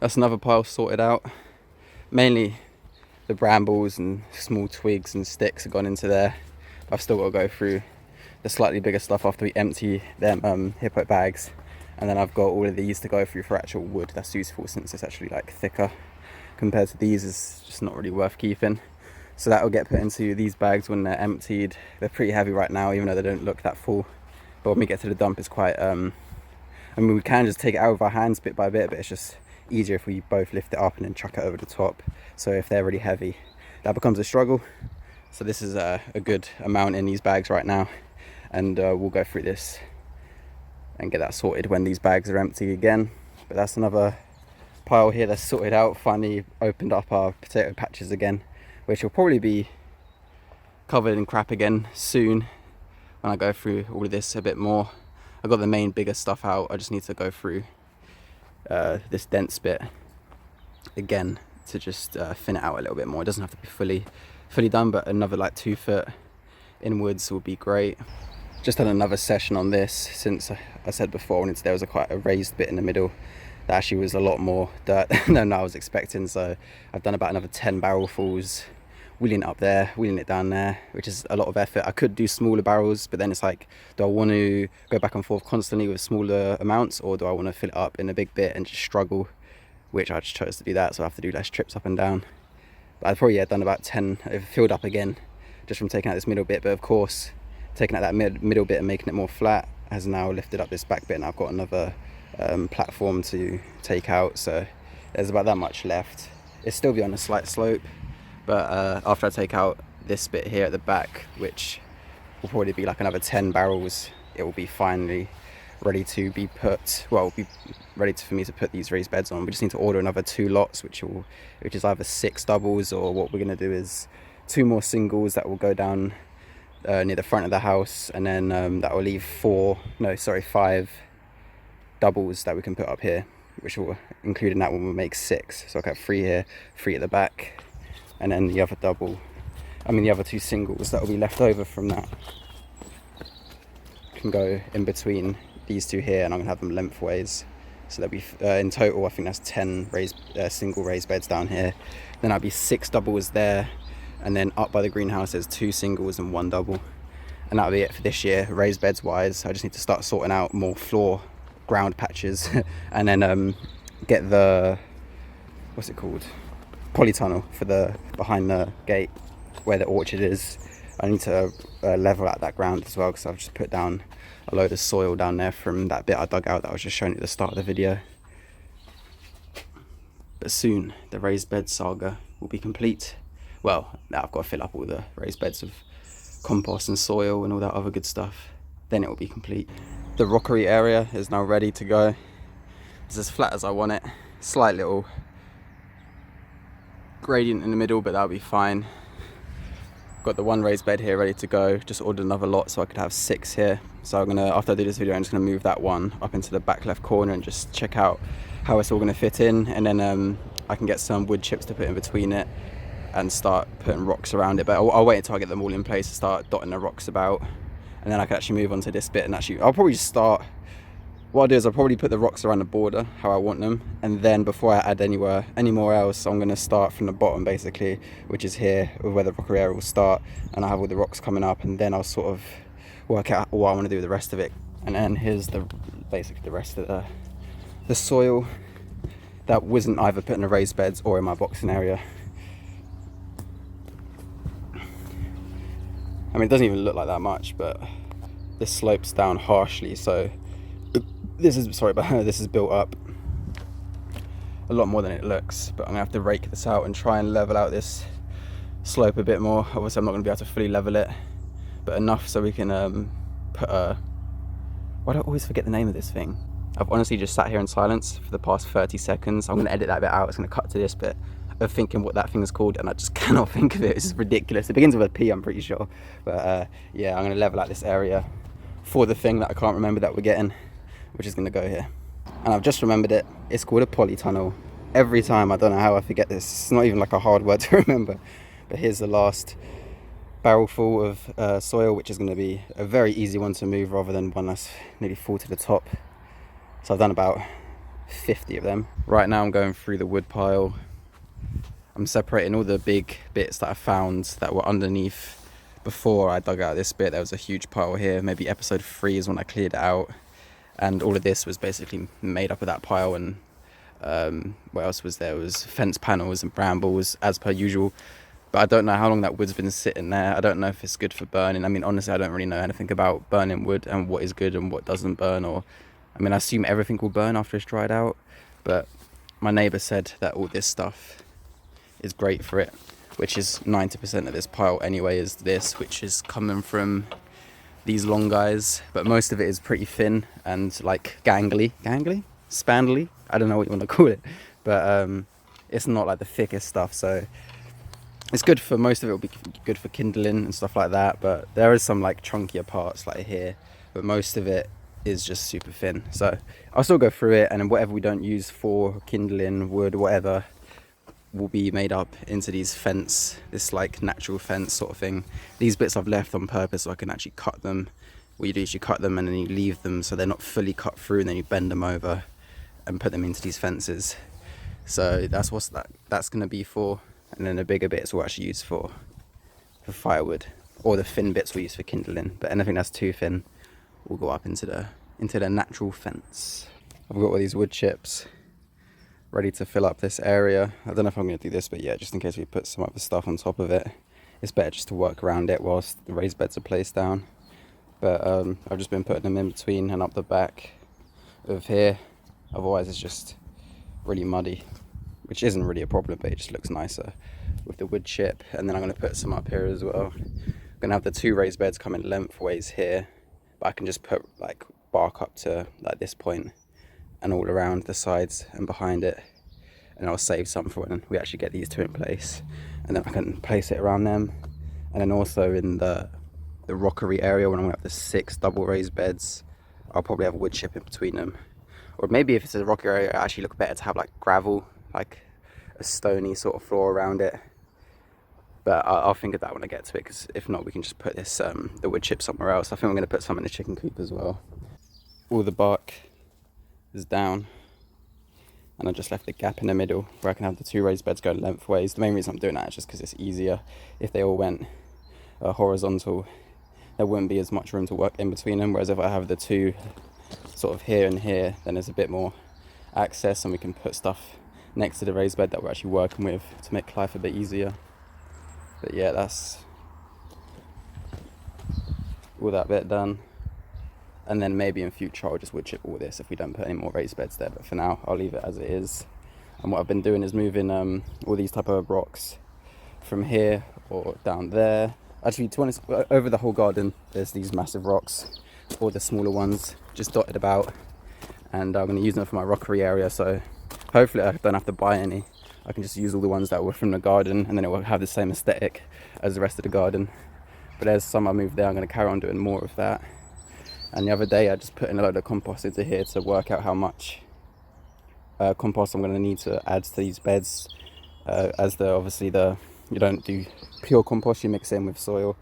That's another pile sorted out. Mainly the brambles and small twigs and sticks have gone into there. I've still got to go through the slightly bigger stuff after we empty them hippo bags, and then I've got all of these to go through for actual wood that's useful, since it's actually like thicker compared to these. Is just not really worth keeping, so that will get put into these bags when they're emptied. They're pretty heavy right now, even though they don't look that full, but when we get to the dump it's quite I mean, we can just take it out with our hands bit by bit, but it's just easier if we both lift it up and then chuck it over the top. So if they're really heavy, that becomes a struggle. So this is a good amount in these bags right now, and we'll go through this and get that sorted when these bags are empty again. But that's another pile here that's sorted out. Finally opened up our potato patches again, which will probably be covered in crap again soon when I go through all of this a bit more. I got the main bigger stuff out. I just need to go through this dense bit again to just thin it out a little bit more. It doesn't have to be fully done, but another like 2 foot inwards would be great. Just had another session on this, since I said before when there was quite a raised bit in the middle that actually was a lot more dirt than I was expecting. So I've done about another 10 barrelfuls, wheeling it up there, wheeling it down there, which is a lot of effort. I could do smaller barrels, but then it's like, do I want to go back and forth constantly with smaller amounts, or do I want to fill it up in a big bit and just struggle? Which I just chose to do that, so I have to do less trips up and down. But I've probably done about 10, I've filled up again just from taking out this middle bit. But of course, taking out that middle bit and making it more flat has now lifted up this back bit, and I've got another platform to take out, so there's about that much left. It'll still be on a slight slope, but after I take out this bit here at the back, which will probably be like another 10 barrels, it will be finally ready to be put, well, be ready for me to put these raised beds on. We just need to order another 2 lots, which is either 6 doubles, or what we're going to do is 2 more singles that will go down near the front of the house, and then that will leave 5 doubles that we can put up here, which will include in that one will make 6. So I'll have 3 here, 3 at the back, and then the other the other 2 singles that will be left over from that can go in between these 2 here, and I'm gonna have them lengthways. So there'll be in total, I think that's 10 single raised beds down here. Then I'll be 6 doubles there, and then up by the greenhouse there's 2 singles and 1 double, and that'll be it for this year raised beds wise. I just need to start sorting out more floor ground patches and then get the, what's it called, polytunnel for the behind the gate where the orchard is. I need to level out that ground as well, because I've just put down a load of soil down there from that bit I dug out that I was just showing at the start of the video. But soon the raised bed saga will be complete. Well, now I've got to fill up all the raised beds with compost and soil and all that other good stuff, then it will be complete. The rockery area is now ready to go. It's as flat as I want it. Slight little gradient in the middle, but that'll be fine. Got the 1 raised bed here ready to go. Just ordered another lot so I could have 6 here. So after I do this video, I'm just gonna move that one up into the back left corner and just check out how it's all gonna fit in, and then I can get some wood chips to put in between it and start putting rocks around it. But I'll wait until I get them all in place to start dotting the rocks about, and then I can actually move on to this bit. And actually I'll probably just start, what I'll do is I'll probably put the rocks around the border how I want them, and then before I add any more else, I'm going to start from the bottom basically, which is here where the rockery area will start, and I'll have all the rocks coming up, and then I'll sort of work out what I want to do with the rest of it. And then here's basically the rest of the soil that wasn't either put in the raised beds or in my boxing area. I mean, it doesn't even look like that much, but this slopes down harshly, so this is built up a lot more than it looks. But I'm gonna have to rake this out and try and level out this slope a bit more. Obviously I'm not gonna be able to fully level it, but enough so we can put a, why do I always forget the name of this thing? I've honestly just sat here in silence for the past 30 seconds. I'm gonna edit that bit out. It's gonna cut to this bit of thinking what that thing is called, and I just cannot think of it. It's ridiculous. It begins with a P, I'm pretty sure. But yeah, I'm gonna level out this area for the thing that I can't remember that we're getting, which is gonna go here. And I've just remembered it. It's called a polytunnel. Every time, I don't know how I forget this. It's not even like a hard word to remember. But here's the last barrel full of soil, which is gonna be a very easy one to move rather than one that's nearly full to the top. So I've done about 50 of them. Right now I'm going through the wood pile. I'm separating all the big bits that I found that were underneath. Before I dug out this bit, there was a huge pile here. Maybe episode 3 is when I cleared it out, and all of this was basically made up of that pile. And what else was there? It was fence panels and brambles as per usual, but I don't know how long that wood's been sitting there. I don't know if it's good for burning. I mean, honestly, I don't really know anything about burning wood and what is good and what doesn't burn. Or I mean, I assume everything will burn after it's dried out, but my neighbour said that all this stuff is great for it, which is 90% of this pile anyway, is this, which is coming from these long guys, but most of it is pretty thin and like gangly, spandly, I don't know what you want to call it, but it's not like the thickest stuff, so it's good for most of it. Will be good for kindling and stuff like that, but there is some like chunkier parts like here, but most of it is just super thin. So I'll still go through it, and then whatever we don't use for kindling, wood, whatever, will be made up into these fence, this like natural fence sort of thing. These bits I've left on purpose so I can actually cut them. What you do is you cut them and then you leave them so they're not fully cut through, and then you bend them over and put them into these fences. So that's what that's going to be for. And then the bigger bits we'll actually use for firewood, or the thin bits we'll use for kindling. But anything that's too thin will go up into the natural fence. I've got all these wood chips ready to fill up this area. I don't know if I'm going to do this, but yeah, just in case we put some other stuff on top of it, it's better just to work around it whilst the raised beds are placed down. But I've just been putting them in between and up the back of here, otherwise it's just really muddy, which isn't really a problem, but it just looks nicer with the wood chip. And then I'm going to put some up here as well. I'm going to have the 2 raised beds coming lengthways here, but I can just put like bark up to like this point and all around the sides and behind it, and I'll save some for when we actually get these 2 in place, and then I can place it around them. And then also in the rockery area, when I'm going to have the 6 double raised beds, I'll probably have a wood chip in between them. Or maybe if it's a rockery area, it actually look better to have like gravel, like a stony sort of floor around it. But I'll think of that when I get to it, because if not, we can just put this the wood chip somewhere else. I think I'm going to put some in the chicken coop as well. All the bark is down, and I just left a gap in the middle where I can have the 2 raised beds going lengthways. The main reason I'm doing that is just because it's easier. If they all went horizontal, there wouldn't be as much room to work in between them, whereas if I have the 2 sort of here and here, then there's a bit more access, and we can put stuff next to the raised bed that we're actually working with to make life a bit easier. But yeah, that's all that bit done. And then maybe in future I'll just wood chip all this if we don't put any more raised beds there, but for now I'll leave it as it is. And what I've been doing is moving all these type of rocks from here or down there. Actually, to be honest, over the whole garden there's these massive rocks, all the smaller ones just dotted about, and I'm going to use them for my rockery area, so hopefully I don't have to buy any. I can just use all the ones that were from the garden, and then it will have the same aesthetic as the rest of the garden. But there's some I moved there. I'm going to carry on doing more of that. And the other day I just put in a load of compost into here to work out how much compost I'm going to need to add to these beds. Obviously you don't do pure compost, you mix it in with soil.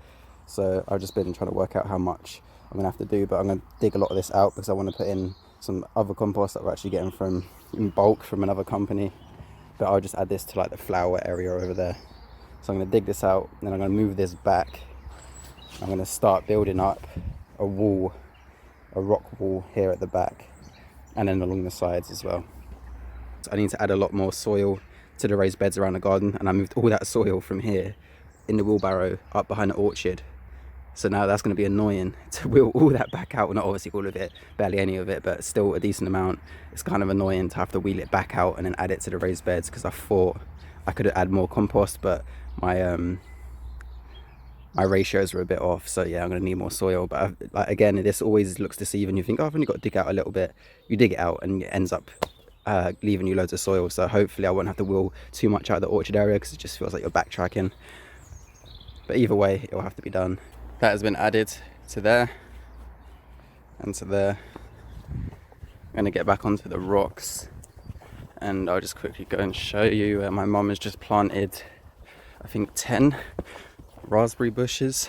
So I've just been trying to work out how much I'm going to have to do, but I'm going to dig a lot of this out because I want to put in some other compost that we're actually getting in bulk from another company. But I'll just add this to like the flower area over there. So I'm going to dig this out, and then I'm going to move this back. I'm going to start building up a rock wall here at the back, and then along the sides as well. So I need to add a lot more soil to the raised beds around the garden, and I moved all that soil from here in the wheelbarrow up behind the orchard. So now that's going to be annoying to wheel all that back out. Well, not obviously all of it, barely any of it, but still a decent amount. It's kind of annoying to have to wheel it back out and then add it to the raised beds, because I thought I could add more compost, but my ratios are a bit off. So yeah, I'm going to need more soil. But again, this always looks deceiving. You think, oh, I've only got to dig out a little bit. You dig it out and it ends up leaving you loads of soil. So hopefully I won't have to wheel too much out of the orchard area, because it just feels like you're backtracking. But either way, it will have to be done. That has been added to there and to there. I'm going to get back onto the rocks, and I'll just quickly go and show you where my mum has just planted, I think 10 raspberry bushes.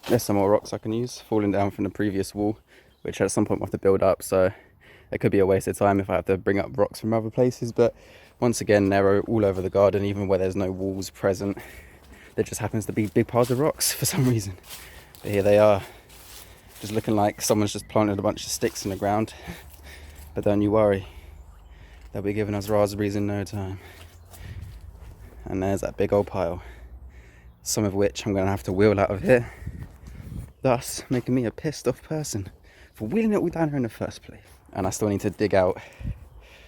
There's some more rocks I can use falling down from the previous wall, which at some point we'll have to build up. So it could be a waste of time if I have to bring up rocks from other places. But once again, they're all over the garden, even where there's no walls present. There just happens to be big piles of rocks for some reason. But here they are, just looking like someone's just planted a bunch of sticks in the ground. But don't you worry, they'll be giving us raspberries in no time. And there's that big old pile, some of which I'm going to have to wheel out of here, thus making me a pissed off person for wheeling it all down here in the first place. And I still need to dig out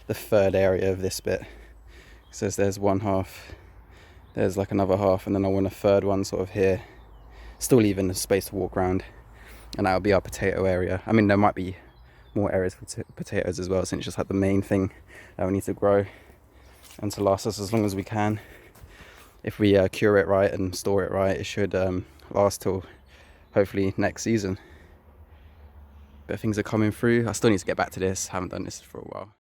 the third area of this bit. It says there's one half, there's like another half, and then I want a third one sort of here, still leaving the space to walk around, and that'll be our potato area. I mean, there might be more areas for potatoes as well, since it's just like the main thing that we need to grow and to last us as long as we can. If we cure it right and store it right, it should last till hopefully next season. But things are coming through. I still need to get back to this, haven't done this for a while.